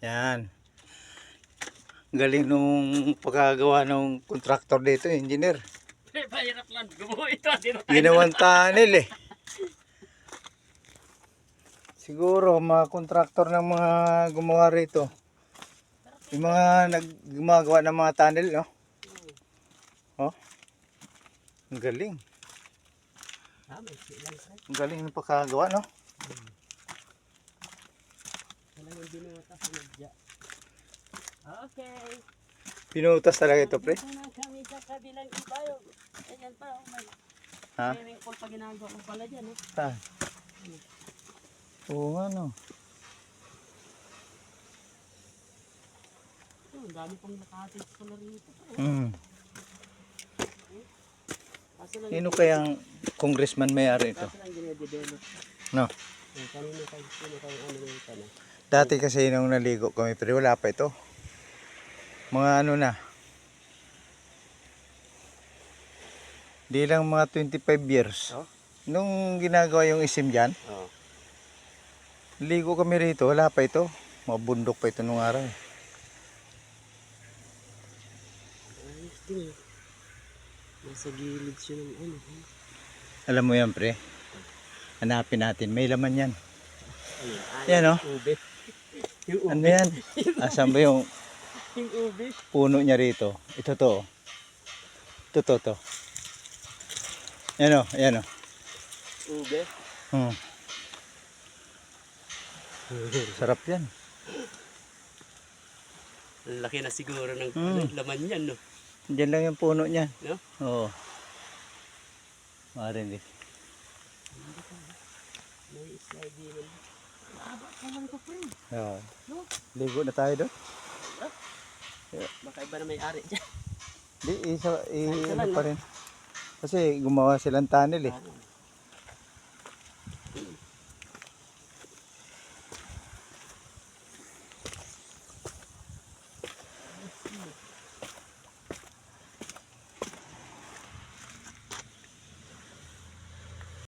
Yan. Galing nung pagkagawa ng kontraktor dito, engineer. Mahirap lang gumawa ito. Ginawang tunnel eh. Siguro mga kontraktor ng mga gumawa rito. Yung mga gumagawa ng mga tunnel, no? Oh. Ang galing. Ang galing ng pagkagawa, no? Okay. Pinutas talaga ito, pre. Kami sa kabilang ibayog. Ayan pa. Ha? Swimming pool pa ginagawa ko pala dyan. Ah. Oo nga, no? Ang dami pang nakahatid pala rito. Sino kayang congressman may-ari ito? Kaso lang gine-develop. No? Kanino kayo ano nito na? Dati kasi nung naligo kami, pero wala pa ito. Mga ano na. Di lang mga 25 years. Oh? Nung ginagawa yung isim dyan, Oo. ligo kami rito, wala pa ito. Mga bundok pa ito nung araw. Ayos din. Nasa gilid siya ng ano. Alam mo yan, pre? Hanapin natin, may laman yan. Yan, oh. Ube. Yung ube. Ano yan? Asan ba yung Yung ube. puno niya rito? Ito to. Ito. Yan, oh. Yan, oh. Ube. Sarap yan. Laki na siguro ng laman yan, no? Diyan lang yung puno niya. No? Oo. Marinig. May slide din. Kawan ko pa rin. Oo. No? Ligo na tayo doon. Baka iba na may ari dyan. Di, Isa ano lang, pa rin. Kasi gumawa silang tunnel eh.